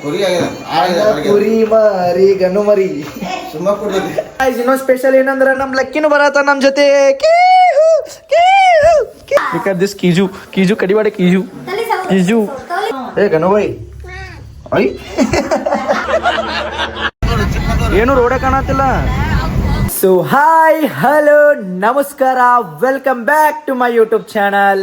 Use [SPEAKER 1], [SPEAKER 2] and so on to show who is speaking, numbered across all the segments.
[SPEAKER 1] ಕುರಿ ಮರಿ ಗನ್ನು ಮರಿ ಇನ್ನೊಂದು ಸ್ಪೆಷಲ್ ಏನಂದ್ರ ನಮ್ ಲಕ್ಕಿನೂ ಬರತ್ತ ನಮ್ ಜೊತೆ ದಿಸ್ ಕೀಜು ಕೀಜು ಕಡಿವಾಡೆ ಕೀಜು ಕೀಜು ಏ ಗನ್ನು ಬೈ ಐ ಏನು ರೋಡೆ ಕಾಣತ್ತಿಲ್ಲ. ಸೊ ಹಾಯ್ ಹಲೋ ನಮಸ್ಕಾರ, welcome back to my YouTube channel.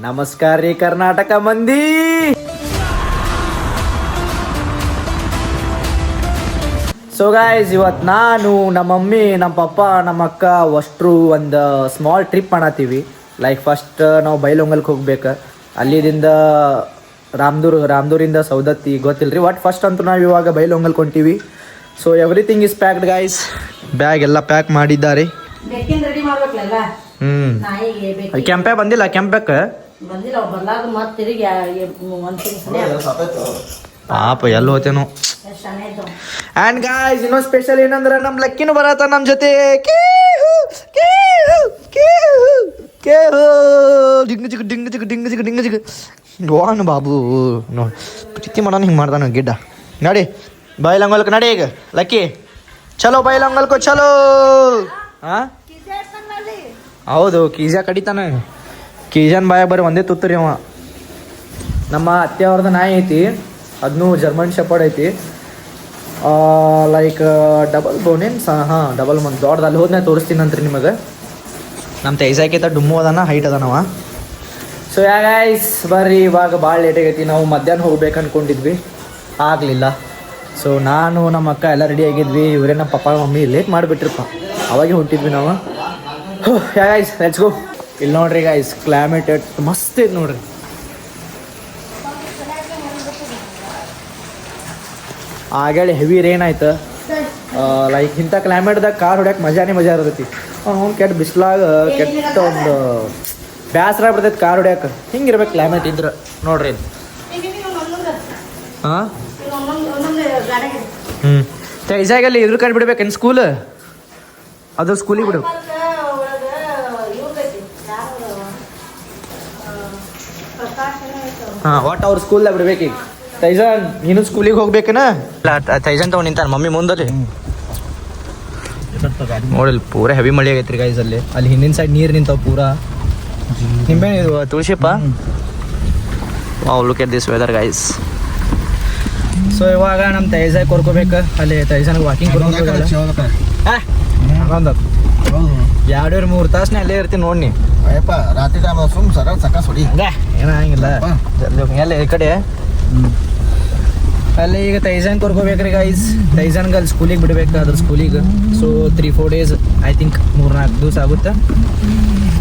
[SPEAKER 1] ನಮಸ್ಕಾರ ರೀ ಕರ್ನಾಟಕ ಮಂದಿ. ಸೊ ಗಾಯ್ಸ್, ಇವತ್ತು ನಾನು ನಮ್ಮ ಮಮ್ಮಿ ನಮ್ಮ ಪಪ್ಪ ನಮ್ಮ ಅಕ್ಕ ಅಷ್ಟರು ಒಂದು ಸ್ಮಾಲ್ ಟ್ರಿಪ್ ಮಾಡತ್ತೀವಿ. ಲೈಕ್ ಫಸ್ಟ್ ನಾವು ಬೈಲೊಂಗಲ್ಗೆ ಹೋಗ್ಬೇಕು. ಅಲ್ಲಿದಿಂದ ರಾಮದೂರಿಂದ ಸೌದತ್ತಿ ಗೊತ್ತಿಲ್ರಿ. ಒಟ್ ಫಸ್ಟ್ ಅಂತೂ ನಾವು ಇವಾಗ ಬೈಲೊಂಗಲ್ಗೆ ಹೊಂಟೀವಿ. So everything is packed guys. Bag ಎಲ್ಲ ಪ್ಯಾಕ್ ಮಾಡಿದ್ದಾರೆ. ಕೆಂಪೆ ಬಂದಿಲ್ಲ, ಕೆಂಪಕ್ಕೆ ಪಾಪ ಎಲ್ಲಿ ಹೋತೇನೋ. ಆ್ಯಂಡ್ ಗಾಯ್ಸ್, ಇನ್ನೊಂದು ಸ್ಪೆಷಲ್ ಏನಂದ್ರೆ ನಮ್ಮ ಲಕ್ಕಿನೂ ಬರತ್ತ ನಮ್ಮ ಜೊತೆ. ಗೋನ್ ಬಾಬು ನೋಡಿ ಪ್ರೀತಿ ಮಾಡೋಣ, ಹಿಂಗೆ ಮಾಡ್ತಾನ ಗಿಡ್ಡ. ನಡಿ ಬೈಲಂಗಲ್ಕ ನಡಿ ಈಗ ಲಕ್ಕಿ. ಚಲೋ ಬೈಲಂಗಲ್ಕೋ ಚಲೋ. ಹಾಂ ಹೌದು, ಕೀಜಾ ಕಡಿತಾನ. ಕೀಜಾನ್ ಬಾಯಾಗ ಬರೀ ಒಂದೇ ತುತ್ತರಿ ಅವ. ನಮ್ಮ ಅತ್ತೆ ಅವ್ರದ್ದು ನಾಯಿ ಐತಿ, ಅದನ್ನೂ ಜರ್ಮನ್ ಶೆಪರ್ಡ್ ಐತಿ. ಲೈಕ್ ಡಬಲ್ ಬೋನೇನು ಹಾಂ ಡಬಲ್ ಮಂತ್ ದೊಡ್ಡದು. ಅಲ್ಲಿ ಹೋದ್ನ ತೋರಿಸ್ತೀನಂತ್ರಿ ನಿಮಗೆ. ನಮ್ಮ ತೈಸಾಕಿತ ಡುಮ್ಮು ಅದಾನ, ಹೈಟ್ ಅದಾನವ. ಸೊ ಯಾ ಗೈಸ್ ಬರ್ರಿ, ಇವಾಗ ಭಾಳ ಲೇಟ್ ಆಗೈತಿ. ನಾವು ಮಧ್ಯಾಹ್ನ ಹೋಗ್ಬೇಕು ಅಂದ್ಕೊಂಡಿದ್ವಿ, ಆಗಲಿಲ್ಲ. ಸೊ ನಾನು ನಮ್ಮ ಅಕ್ಕ ಎಲ್ಲ ರೆಡಿ ಆಗಿದ್ವಿ. ಇವರೇ ನಮ್ಮ ಪಪ್ಪ ಮಮ್ಮಿ ಲೇಟ್ ಮಾಡಿಬಿಟ್ರಪ್ಪ, ಅವಾಗೆ ಹೊಂಟಿದ್ವಿ ನಾವು. ಯಾ ಗೈಸ್ ಲೆಟ್ಸ್ ಗೋ. ಇಲ್ಲಿ ನೋಡ್ರಿ ಗೈಸ್, ಕ್ಲೈಮೇಟ್ ಮಸ್ತ್ ಐತೆ ನೋಡ್ರಿ. ಆಗೇಳಿ ಹೆವಿ ರೇನ್ ಆಯ್ತು. ಲೈಕ್ ಇಂಥ ಕ್ಲೈಮೇಟ್ದಾಗ ಕಾರ್ ಹೊಡ್ಯಕ್ಕೆ ಮಜಾ ಇರ್ತೈತಿ. ಅವ್ನು ಕೆಟ್ಟ ಬಿಸ್ಲಾಗ ಕೆಟ್ಟ ಒಂದು ಬ್ಯಾಸರ ಬಿಡ್ತೈತಿ ಕಾರ್ ಹೊಡ್ಯಕ್ಕೆ. ಹಿಂಗಿರ್ಬೇಕು ಕ್ಲೈಮೇಟ್ ಇದ್ರೆ ನೋಡ್ರಿ. ಹಾಂ ತೈಜಾಗಲ್ಲಿ ಇದ್ರ ಕಡೆ ಬಿಡ್ಬೇಕೇನು ಸ್ಕೂಲ್? ಅದ್ರ ಸ್ಕೂಲಿಗೆ ಬಿಡು. ಹಾಂ ಒಟ್ಟು ಅವ್ರ ಸ್ಕೂಲ್ದಾಗ ಬಿಡ್ಬೇಕೀಗ. ತೈಜಾನ್ ನೀನು ಸ್ಕೂಲಿಗೆ ಹೋಗ್ಬೇಕನ? ತೈಜಾನ್ ತಗೊಂಡು ನಿಂತಾನ ಮಮ್ಮಿ ಮುಂದಲ್ಲಿ ನೋಡಿಲ್. ಪೂರ ಹೆವಿ ಮಳೆ ಆಗೈತ್ರಿ ಗೈಸ್. ಅಲ್ಲಿ ಹಿಂದಿನ ಸೈಡ್ ನೀರು ನಿಂತಾವ ಪೂರ. ನಿಂಬೆ ಇದು ತುಳಸಿಪ್ಪ. Look at this weather guys. So ಇವಾಗ ನಮ್ಮ ತೈಜಾಗ್ ಕೊರ್ಕೋಬೇಕು. ಅಲ್ಲಿ ತೈಜಾನ್ಗೆ ವಾಕಿಂಗ್ ಕೊಡ್ಬೇಕು. 2-3 ತಾಸನೇ ಅಲ್ಲೇ ಇರ್ತೀನಿ ನೋಡಿ.
[SPEAKER 2] ರಾತ್ರಿ ಟೈಮ್ ಸುಮ್ ಸರ ಸಕ್ಕ ಸೊಡಿ
[SPEAKER 1] ಏನ ಹಂಗಿಲ್ಲ. ಎಲ್ಲ ಈ ಕಡೆ ಅಲ್ಲಿ ಈಗ ತೈಜಾನ್ ಕೊರ್ಕೋಬೇಕ್ರಿ ಗೈಸ್. ತೈಜಾನ್ಗೆ ಅಲ್ಲಿ ಸ್ಕೂಲಿಗೆ ಬಿಡ್ಬೇಕು, ಅದ್ರ ಸ್ಕೂಲಿಗೆ. ಸೊ 3-4 ಡೇಸ್ ಐ ಥಿಂಕ್, 3-4 ದಿವಸ ಆಗುತ್ತೆ.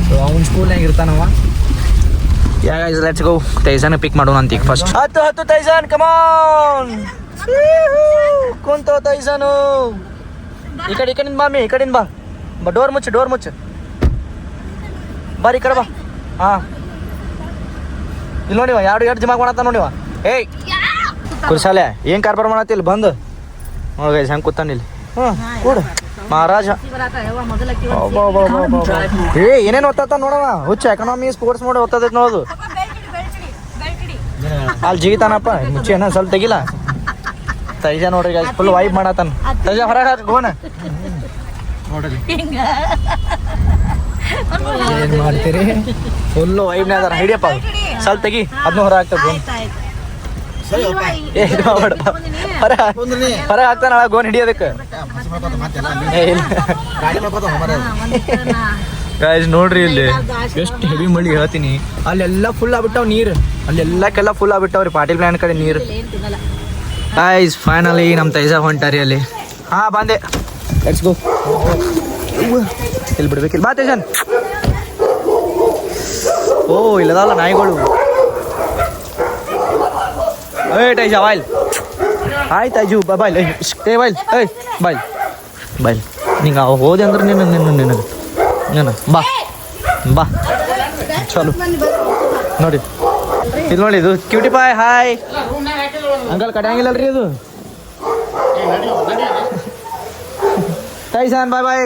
[SPEAKER 1] ಸೊ ಅವ್ನ ಸ್ಕೂಲ್ನಾಗ ಇರ್ತಾನವ. ಯಾ ಗೈಸ್ ಲೆಟ್ಸ್ ಗೋ. ತೈಜಾನ್ ಪಿಕ್ ಮಾಡೋಣ ಅಂತ ಈಗ ಫಸ್ಟ್. ಹತ್ತು ತೈಜಾನ್ ಕಮಾನ್. ಕುಂತೋ ತೈಜಾನು. ಈ ಕಡೆಯಿಂದ ಬಾ ಮಿ, ಈ ಕಡೆಯಿಂದ ಬಾ. ಡೋರ್ ಮುಚ್ಚು ಬಾರಿ, ಈ ಕಡೆ ಬಾ. ಹಾಂ ಇಲ್ಲಿ ನೋಡಿವ ಎರಡು ಜಮಾ ಮಾಡತ್ತ ನೋಡಿವ. ಏಯ್ ಕುರ್ಸಾಲೆ ಏನು ಕಾರ್ಬಾರ್ ಮಾಡತ್ತಿಲ್ಲ ಬಂದು ನೋಡಿ ಹೆಂಗೆ ಕೂತಾನ ಇಲ್ಲಿ. ಹಾಂ ಕೂಡ ಮಹಾರಾಜ. ಏನೇನು ಓದ್ತಾತ ನೋಡವ. ಹುಚ್ಚ ಎಕನಾಮಿ ಸ್ಪೋರ್ಟ್ಸ್ ನೋಡಿ ಓದ್ತದೈತೆ ನೋಡೋದು. ಅಲ್ಲಿ ಜಿಗಿತಾನಪ್ಪ. ಮುಚ್ಚೇನ ಸ್ವಲ್ಪ ತೆಗಿಲ್ಲ. ತೈಜಾ ನೋಡ್ರಿ ಫುಲ್ ವೈಬ್ ಮಾಡತ್ತಾನ. ತೈಜಾ ಹೊರಗೆ ಹಾಕಿ ಗೋಣ ನೋಡ್ರಿ. ಏನು ಮಾಡ್ತೀರಿ, ಫುಲ್ಲು ವೈಬ್ನೇ ಅದಾರ. ಹಿಡಿಯಪ್ಪ ಸ್ವಲ್ಪ ತೆಗಿ, ಅದನ್ನೂ ಹೊರ ಆಗ್ತದೆ. ಹೊರ ಹಾಕ್ತಾನ ಗೋನ್ ಹಿಡಿಯೋದಕ್ಕೆ. ನೋಡ್ರಿ ಇಲ್ಲಿ ಎಷ್ಟು ಹೆವಿ ಮಳಿ ಹೇಳ್ತೀನಿ. ಅಲ್ಲೆಲ್ಲ ಫುಲ್ ಆಗ್ಬಿಟ್ಟಾವ ನೀರು. ಅಲ್ಲೆಲ್ಲಕ್ಕೆಲ್ಲ ಫುಲ್ ಆಗ್ಬಿಟ್ಟಾವ್ರಿ ಪಾಟೀಲ್ ಪ್ಲಾನ್ ಕಡೆ ನೀರು. ಗೈಸ್ ಫೈನಲಿ ನಮ್ಮ ತೈಜಾ ಹೊಂಟಾರಿ ಅಲ್ಲಿ. ಹಾಂ ಬಂದೆ, ಲೆಟ್ಸ್ ಗೋ. ಇಲ್ಲಿ ಬಿಡ್ಬೇಕಿಲ್ಲ, ಬಾ ತೈಜಾನ್. ಓ ಇಲ್ಲದಲ್ಲ ನಾಯಿಗಳು. ಏಯ್ ಟೈಜಾ ಬಾಯ್ಲ್. ಆಯ್ತು ಐಜು ಬಾಯ್ಲ್. ಏ ಬಾಯ್ಲ್, ಏಯ್ ಬಾಯ್ಲ್. ನಿಂಗೆ ಅವ ಹೋದೆ ಅಂದ್ರೆ ನಿನಗೆ ಬಾ ಚಲೋ. ನೋಡಿ ಇಲ್ಲಿ ನೋಡಿ, ಇದು ಕ್ಯೂಟಿ ಪಾಯ್. ಹಾಯ್ ಅಂಕಲ್, ಕಡಿಯಂಗಿಲ್ಲಲ್ರಿ ಇದು. ತೈಜಾನ್ ಬಾಯ್ ಬಾಯ್.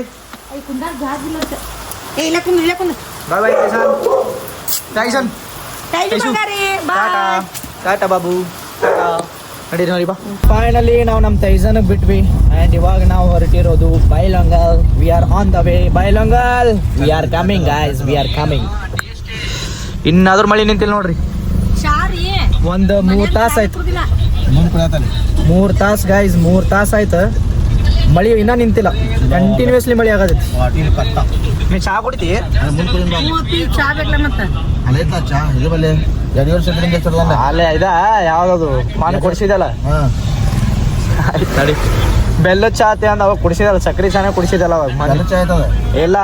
[SPEAKER 1] ಬಾಯ್ ತೈಜಾನ್. ಟಾಟಾ ಬಾಬು, ಟಾಟಾ. ನಡೀರಿ ನೋಡಿ ಬಾ. ಫೈನಲಿ ನಾವು ನಮ್ಮ ತೈಜಾನಿಗೆ ಬಿಟ್ವಿ ಆ್ಯಂಡ್ ಇವಾಗ ನಾವು ಹೊರಟಿರೋದು Bailhongal. We are on the way Bailhongal. We are coming guys, we are coming. ಇನ್ನಾದ್ರೂ ಮಳೆ ನಿಂತಿಲ್ಲ ನೋಡ್ರಿ. ಒಂದು 3 ತಾಸು ಆಯ್ತು. 3 ತಾಸು ಗಾಯ್ಸ್, 3 ತಾಸು ಆಯ್ತು ಮಳಿ ಇನ್ನೂ ನಿಂತಿಲ್ಲ. ಕಂಟಿನ್ಯೂಸ್ಲಿ ಮಳಿ ಆಗತೈತಿ. ನೀ ಚಹಾ ಕುಡಿತಿ? ಅಲ್ಲೇ ಇದ ಯಾವ್ದದು ಪಾನಿ ಕುಡಿಸಿದಲ್ಲ ಆಯ್ತು ನಡಿ. ಬೆಲ್ಲದ ಚಾ ಅಂದ ಅವಾಗ ಕುಡಿಸಿದಲ್ಲ, ಸಕ್ರೆ ಚಾನೆ ಕುಡಿಸಿದಲ್ಲ ಅವಾಗ. ಇಲ್ಲ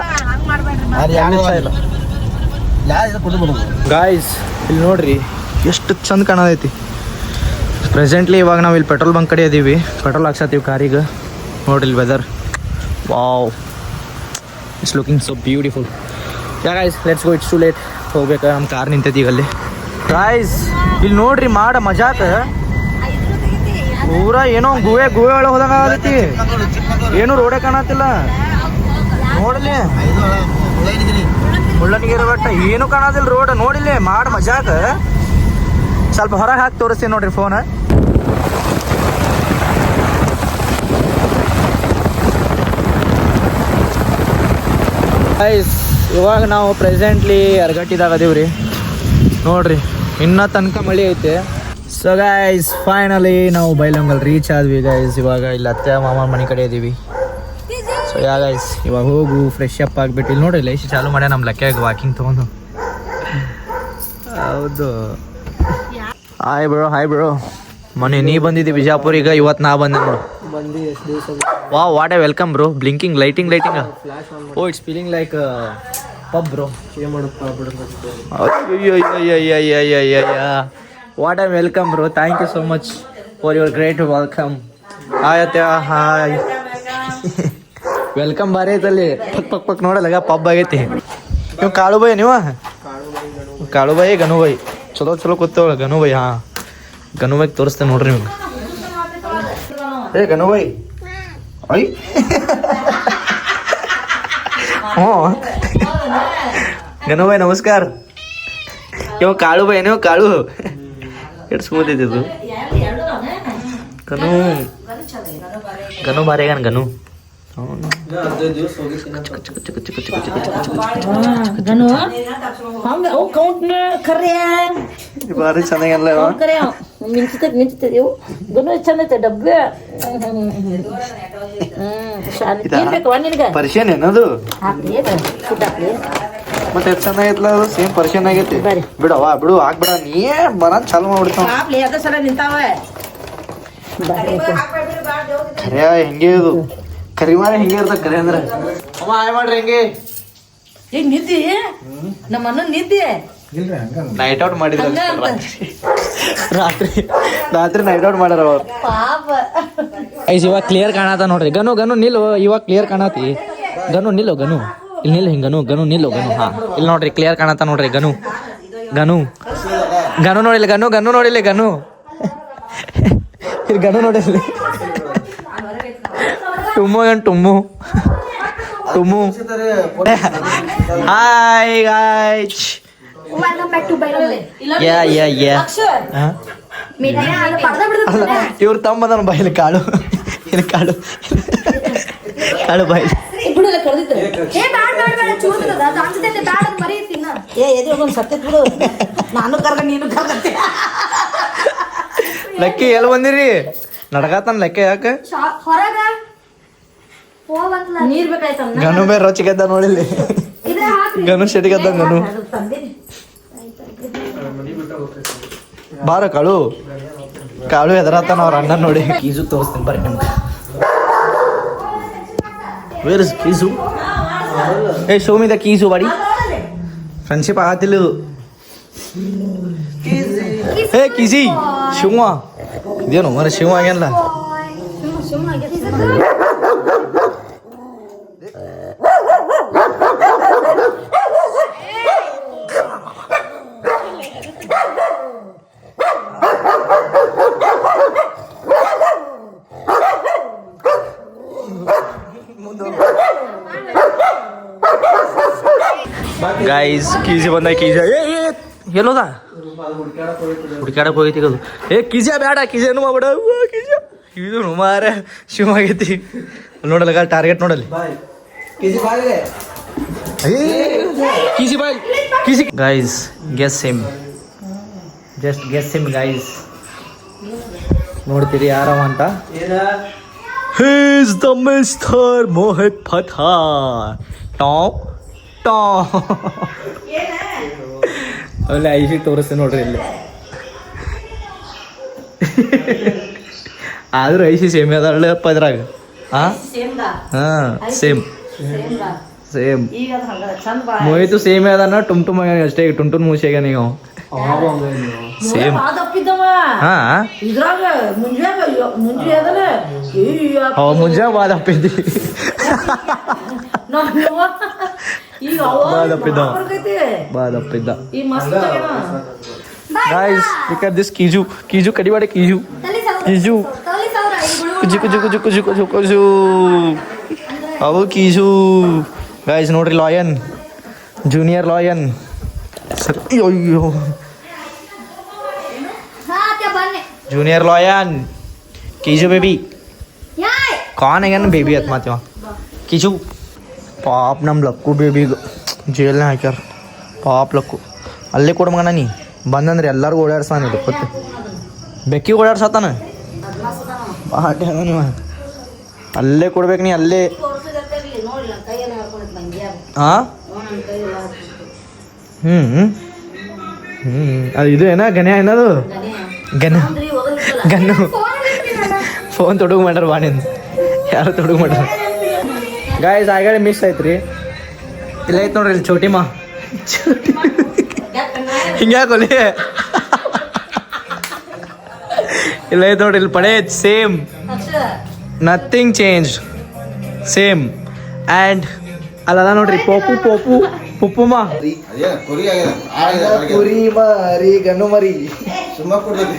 [SPEAKER 1] ಗಾಯ್ಸ್ ಇಲ್ಲಿ ನೋಡ್ರಿ ಎಷ್ಟು ಚಂದ ಕಾಣತೈತಿ. ಪ್ರೆಸೆಂಟ್ಲಿ ಇವಾಗ ನಾವು ಇಲ್ಲಿ ಪೆಟ್ರೋಲ್ ಬಂಕ್ ಕಡೆ ಇದೀವಿ, ಪೆಟ್ರೋಲ್ ಹಾಕ್ಸತ್ತೀವಿ ಕಾರಿಗೆ. ನೋಡ್ರಿ ಇಲ್ಲಿ weather, wow, it's looking so beautiful. Yeah guys let's go, it's to late. ಹೋಗ್ಬೇಕು, ನಮ್ಮ ಕಾರ್ ನಿಂತೈತಿ ಈಗ ಅಲ್ಲಿ. ಗಾಯ್ಸ್ ಇಲ್ಲಿ ನೋಡ್ರಿ ಮಾಡ ಮಜಾಕ ಪೂರ ಏನೋ ಗುವೆ ಒಳಗೆ ಹೋದಂಗ ಆಗತೈತಿ. ಏನು ರೋಡೇ ಕಾಣತ್ತಿಲ್ಲ ನೋಡಲಿ. ಮುಳ್ಳನಗಿರಿ ಬಟ್ಟ ಏನು ಕಾಣೋದಿಲ್ಲ ರೋಡ್. ನೋಡಿಲ್ಲ ಮಾಡ ಮಜಾಕ. ಸ್ವಲ್ಪ ಹೊರಗೆ ಹಾಕಿ ತೋರಿಸ್ತೀನಿ ನೋಡ್ರಿ ಫೋನ್. ಗೈಸ್ ಇವಾಗ ನಾವು ಪ್ರೆಸೆಂಟ್ಲಿ ಅರ್ಗಟ್ಟಿದಾಗ ಅದೀವ್ರಿ. ನೋಡ್ರಿ ಇನ್ನೂ ತನಕ ಮಳೆ ಐತೆ. ಸೊ ಗೈಸ್ ಫೈನಲಿ ನಾವು ಬೈಲೊಂಗಲ್ ರೀಚ್ ಆದ್ವಿ ಗೈಸ್. ಇವಾಗ ಇಲ್ಲಿ ಅತ್ತೆ ಮಾಮ ಮನೆ ಕಡೆ ಇದೀವಿ. ಸೊ ಯಾ ಗೈಸ್ ಇವಾಗ ಹೋಗು ಫ್ರೆಶ್ ಅಪ್ ಆಗಿಬಿಟ್ಟು ಇಲ್ಲಿ ನೋಡ್ರಿ ಲೈಸಿ ಚಾಲು ಮಾಡ್ಯ ನಮ್ಮ ಲೆಕ್ಕ ವಾಕಿಂಗ್ ತೊಗೊಂಡು. ಹೌದು ಹಾಯ್ ಬ್ರೋ. ಮೊನ್ನೆ ನೀ ಬಂದಿದ್ದಿ ಬಿಜಾಪುರಿಗೆ, ಇವತ್ತು ನಾ ಬಂದೆ ನೋಡು. Wow, what a welcome bro. Blinking lighting. Oh it's feeling like pub bro. What a welcome bro. Thank you so much for your great welcome. Hi welcome ಬಾರಿ ಐತಲ್ಲಿ. ಪಕ್ ನೋಡಲ್ಲ ಪಬ್ ಆಗೈತಿ. ನೀವು ಕಾಳು ಬೈ ಗನು ಬೈ ಚಲೋ ಕೂತವಳ ಗನು ಬೈ. ಹಾಂ ಗನು ಬೈಗೆ ತೋರಿಸ್ತೇನೆ ನೋಡ್ರಿ ನಿಮ್ಗೆ. ಗನು ಬೈ ಐ ಹ್ಞೂ ಗನು ಬೈ ನಮಸ್ಕಾರ. ಇವ ಕಾಳು ಬೈ ಏನೋ ಕಾಳು ಎಷ್ಟು ಸ್ಮೂತಿದ್ದು ಗನು ಬಾರಿ ಗನು ಬಾರಿ ಚೆನ್ನಾಗಲ್ಲ ಪರ್ಷಿಯನ್ ಏನದು ಮತ್ತೆ ಎಷ್ಟು ಚೆನ್ನಾಗೈತ್ಲ ಅದು. ಸೇಮ್ ಪರ್ಷಿಯನ್ ಆಗೈತಿ. ಬಿಡು ಹಾಕ್ಬಿಡ ನೀ ಬರಂತ ಚಾಲು ಮಾಡ್ಬಿಡ್ತಾವ. ಖರೆ ಹೆಂಗೆ ಇದು ಕರಿವಾರ ಹೆಂಗೆ ಇರ್ತ ಕರೆ ಅಂದ್ರೆ ಅಮ್ಮ ಹಾಯ್ ಮಾಡ್ರಿ ಹೆಂಗೆ
[SPEAKER 3] ಈಗ ನಿದ್ದಿ ನಮ್ಮ ಅಣ್ಣ ನಿದ್ದಿ
[SPEAKER 1] ನೈಟ್ ಔಟ್ ಮಾಡಿದ್ರ ರಾತ್ರಿ ನೈಟ್ ಔಟ್ ಮಾಡ್ಯಾರ ಅವ್ರು. ಐಸ್ ಇವಾಗ ಕ್ಲಿಯರ್ ಕಾಣತ್ತ ನೋಡ್ರಿ. ಗನು ನಿಲ್ಲು, ಇವಾಗ ಕ್ಲಿಯರ್ ಕಾಣತಿ. ಗನು ನಿಲ್ಲು ಇಲ್ಲಿ ನಿಲ್ಲು. ಹಿಂಗೆ ಗನು ನಿಲ್ಲು. ಹಾ ಇಲ್ಲಿ ನೋಡ್ರಿ ಕ್ಲಿಯರ್ ಕಾಣತ್ತ ನೋಡ್ರಿ. ಗನು ನೋಡಿಲ್ಲ. ಗನು ನೋಡಿಲ್ಲ. ಇಲ್ಲಿ ಗನು ನೋಡಿಲ್ಲ. ಟುಮ್ಮು ಹಾಯ್ ಗಾಯ್ಸ್. ಇವ್ರ ತಮ್ಮದನ ಬಾಯಿಲಿ ಕಾಳು ಬಾಯಿಲಿ. ಲಕ್ಕಿ ಎಲ್ಲಿ ಬಂದಿರಿ? ನಡ್ಕಾತನ ಲೆಕ್ಕ ಯಾಕೆ? ಗನು ಬೇರೆ ರೊಚ್ಚಿಗೆದ್ದ ನೋಡಿಲ್ಲ. ಗನು ಶೆಟ್ಟಿಗೆದ್ದ ಗನು. ಬಾರ ಕಾಳು ಹೆದರತ್ತಾನ ಅವ್ರ ಅಣ್ಣ ನೋಡಿ. ಕೀಸು ತೋರಿಸ್ತೀನಿ ಬರ್ರಿ ನಿಮ್ಗೆ. ವೇರ್ ಇಸ್ ಕೀಸು? ಏ ಶೋ ಮಿ ದ ಕೀಸು ಬಾಡಿ. ಫ್ರೆಂಡ್ಶಿಪ್ ಆಗತ್ತಿಲ್ಲ ಇದು. ಏ ಕೀಸಿ ಶಿವ ಇದೇನು ಮರ ಶಿವ ಆಗ್ಯಾನಲ್ಲ. ಗೈಸ್ ಕೀಸಿ ಬಂದ. ಕೀಸಿ ಎಲ್ಲೋದ ಹುಡ್ಕ್ಯಾಡಕ್ ಹೋಗೈತಿ ಅದು. ಏ ಕಿಜ ಬೇಡ, ಕಿಜನು ಮಾಡ್ಬೇಡ. ಕಿಜ ಇದು ಮಾರ ಶಿವ ಆಗೈತಿ. ನೋಡಲ್ಲ ಟಾರ್ಗೆಟ್ ನೋಡಲ್ಲಿ. ಕಿಸಿ ಬಾಯ್ ಕಿಸಿ. Guys guess him, just guess him guys. ನೋಡ್ತೀರಿ ಯಾರವ ಅಂತ. He is the mister Mohit Pathan. Top top ಅಲ್ಲ ಐಶಿಗೆ ತೋರಿಸ್ತೀನಿ ನೋಡ್ರಿ ಇಲ್ಲಿ. ಆದ್ರೂ ಐಶಿ ಸೇಮ್ ಅದಾಳಪ್ಪ ಇದ್ರಾಗ. ಹಾಂ ಸೇಮ್ ಸೇಮ್. ಮೋಹಿತು ಸೇಮ್ ಅದಾನ, ಟುಮ್ ಅಷ್ಟೇ ಟುನ್ ಮೂಸಿಯಾಗ ನೀವು ಸೇಮ್. ಹಾಂ
[SPEAKER 3] ಇದ್ರಾಗ
[SPEAKER 1] ಮುಂಜಾನೆ ಬಾದಪ್ಪಿದ್ದಿ. ಬಾದಪ್ಪಿದ್ದ. ಗೈಸ್ look at this ಕಿಜು. ಕಿಜು ಕಡಿವಾಡೆ ಕಿಜು. ಕಿಜು ಕುಜು ಕುಜು ಕುಜು ಕುಜು ಕುಜು ಕುಜು ಅವು ಕಿಜು. ಗೈಸ್ ನೋಡ್ರಿ ಲಾಯನ್, ಜೂನಿಯರ್ ಲಾಯನ್. ಸರ್ ಅಯ್ಯೋ ಜೂನಿಯರ್ ಲಾಯನ್ ಕಿಜು ಬೇಬಿ. ಕಾನ್ ಆಗ್ಯಾನ ಬೇಬಿ ಅತ್ ಮಾತಿವ ಕಿಜು. ಪಾಪ ನಮ್ಮ ಲಕ್ಕು ಬೇಬಿಗೆ ಜೇಲ್ನ ಹಾಕ್ಯಾರ. ಪಾಪ ಲಕ್ಕು ಅಲ್ಲೇ ಕೊಡ ಮಗನ, ನೀ ಬಂದಂದ್ರೆ ಎಲ್ಲರಿಗೂ ಓಡಾಡ್ಸಾನ. ಇದು ಗೊತ್ತು ಬೆಕ್ಕಿಗೆ ಓಡಾಡ್ಸತ್ತಾನ. ಬಾಟೆ ನೀವು ಅಲ್ಲೇ ಕೊಡ್ಬೇಕು, ನೀ ಅಲ್ಲೇ. ಹಾಂ ಅದು ಇದು ಏನ ಗಣ್ಯ ಏನದು ಗನ್ನು ಗನ್ನು. ಫೋನ್ ತೊಡಗು ಮಾಡ್ಯಾರ ಬಾಣಿಂದ, ಯಾರು ತೊಡಗು ಮಾಡ್ಯಾರ. ಗಾಯ್ಸ್ ಆಗಲೇ ಮಿಸ್ ಆಯ್ತು ರೀ. ಇಲ್ಲ ಐತೆ ನೋಡ್ರಿ ಇಲ್ಲಿ ಚೋಟಿಮಾ. ಹಿಂಗ್ಯಾಕೊಲಿ ಇಲ್ಲ ಐತೆ ನೋಡ್ರಿ ಇಲ್ಲಿ ಪಡೆ. Same, nothing change, same. And ಅಲ್ಲ ನೋಡ್ರಿ ಪೋಪು ಪೋಪು ಪುಪ್ಪುಮಾ. ಕುರಿ ಮರಿ ಗನ್ನು ಮರಿ
[SPEAKER 2] ಸುಮ್ಮ ಕೊಡ್ಬೇಕು.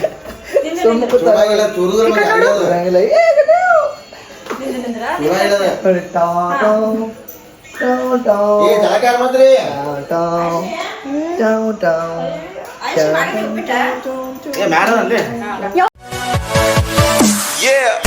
[SPEAKER 1] Yeah.